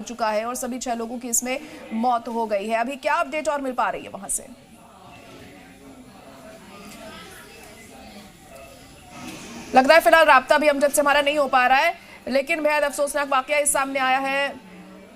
चुका है और सभी 6 लोगों की इसमें मौत हो गई है। अभी क्या अपडेट और मिल पा रही है वहां से? लग रहा है फिलहाल राब्ता भी अमजद से हमारा नहीं हो पा रहा है, लेकिन बेहद अफसोसनाक वाकया इस सामने आया है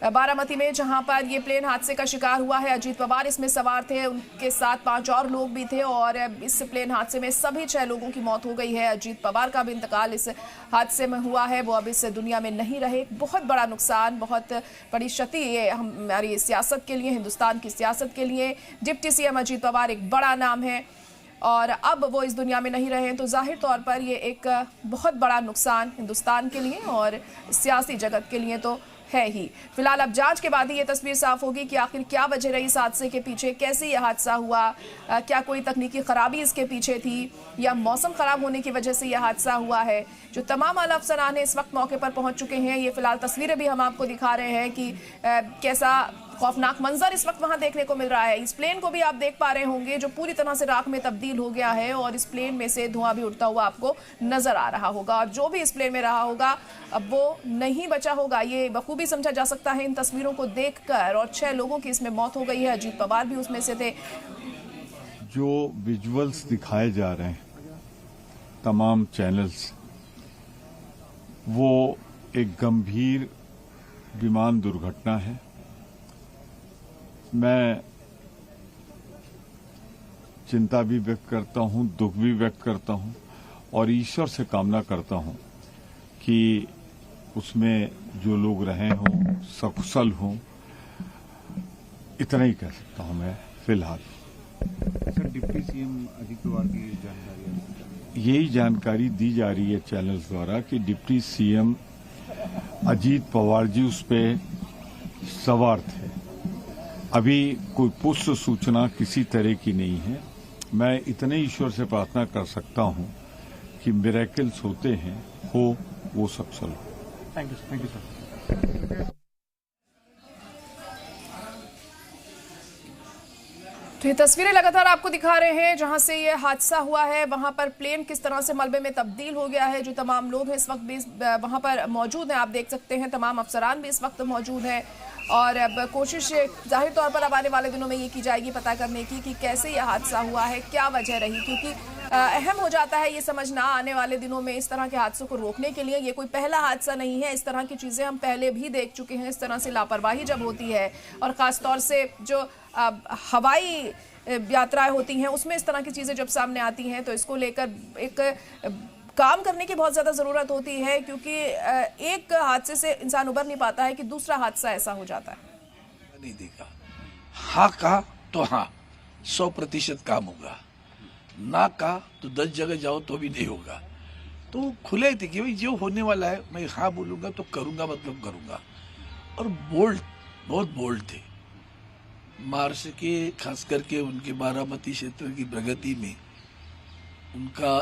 बारामती में, जहां पर ये प्लेन हादसे का शिकार हुआ है। अजीत पवार इसमें सवार थे, उनके साथ 5 और लोग भी थे और इस प्लेन हादसे में सभी 6 लोगों की मौत हो गई है। अजीत पवार का भी इंतकाल इस हादसे में हुआ है, वो अब इस दुनिया में नहीं रहे। बहुत बड़ा नुकसान, बहुत बड़ी क्षति ये हमारी सियासत के लिए, हिंदुस्तान की सियासत के लिए। डिप्टी सीएम अजीत पवार एक बड़ा नाम है और अब वो इस दुनिया में नहीं रहे हैं, तो जाहिर तौर पर ये एक बहुत बड़ा नुकसान हिंदुस्तान के लिए और सियासी जगत के लिए तो है ही। फिलहाल अब जांच के बाद ही ये तस्वीर साफ होगी कि आखिर क्या वजह रही इस हादसे के पीछे, कैसे ये हादसा हुआ, क्या कोई तकनीकी खराबी इसके पीछे थी या मौसम खराब होने की वजह से यह हादसा हुआ है। जो तमाम आला अफसरान इस वक्त मौके पर पहुंच चुके हैं, ये फिलहाल तस्वीरें भी हम आपको दिखा रहे हैं कि कैसा खौफनाक मंजर इस वक्त वहां देखने को मिल रहा है। इस प्लेन को भी आप देख पा रहे होंगे जो पूरी तरह से राख में तब्दील हो गया है और इस प्लेन में से धुआं भी उठता हुआ आपको नजर आ रहा होगा और जो भी इस प्लेन में रहा होगा अब वो नहीं बचा होगा, ये बखूबी समझा जा सकता है इन तस्वीरों को देखकर। और 6 लोगों की इसमें मौत हो गई है, अजीत पवार भी उसमें से थे। जो विजुअल्स दिखाए जा रहे हैं तमाम चैनल्स, वो एक गंभीर विमान दुर्घटना है। मैं चिंता भी व्यक्त करता हूं, दुख भी व्यक्त करता हूं और ईश्वर से कामना करता हूं कि उसमें जो लोग रहे हों सकुशल हों। इतना ही कह सकता हूं मैं फिलहाल। Sir, deputy CM Ajit Pawar की जानकारी, यही जानकारी दी जा रही है चैनल्स द्वारा कि डिप्टी सीएम अजीत पवार जी उस पे सवार थे। अभी कोई पुष्ट सूचना किसी तरह की नहीं है। मैं इतने ईश्वर से प्रार्थना कर सकता हूं कि मिरेकल्स होते हैं, हो वो सफल हो। Thank you sir. तो ये तस्वीरें लगातार आपको दिखा रहे हैं जहां से ये हादसा हुआ है, वहां पर प्लेन किस तरह से मलबे में तब्दील हो गया है। जो तमाम लोग हैं इस वक्त भी वहां पर मौजूद हैं, आप देख सकते हैं तमाम अफसरान भी इस वक्त मौजूद हैं और अब कोशिश जाहिर तौर पर अब आने वाले दिनों में ये की जाएगी पता करने की कि कैसे यह हादसा हुआ है, क्या वजह रही, क्योंकि अहम हो जाता है ये समझना आने वाले दिनों में इस तरह के हादसों को रोकने के लिए। ये कोई पहला हादसा नहीं है, इस तरह की चीज़ें हम पहले भी देख चुके हैं। इस तरह से लापरवाही जब होती है और ख़ासतौर से जो हवाई यात्राएं होती हैं उसमें इस तरह की चीज़ें जब सामने आती हैं तो इसको लेकर एक काम करने की बहुत ज़्यादा ज़रूरत होती है, क्योंकि एक हादसे से इंसान उबर नहीं पाता है कि दूसरा हादसा ऐसा हो जाता है। नहीं देगा, हाँ कहा तो हाँ 100% काम होगा, ना कहा तो 10 जगह जाओ तो भी नहीं होगा। तो खुले थे कि भाई जो होने वाला है मैं हाँ बोलूँगा तो करूँगा, मतलब करूँगा। और बोल्ड, बहुत बोल्ड थे। महाराष्ट्र के खास करके उनके बारामती क्षेत्र की प्रगति में उनका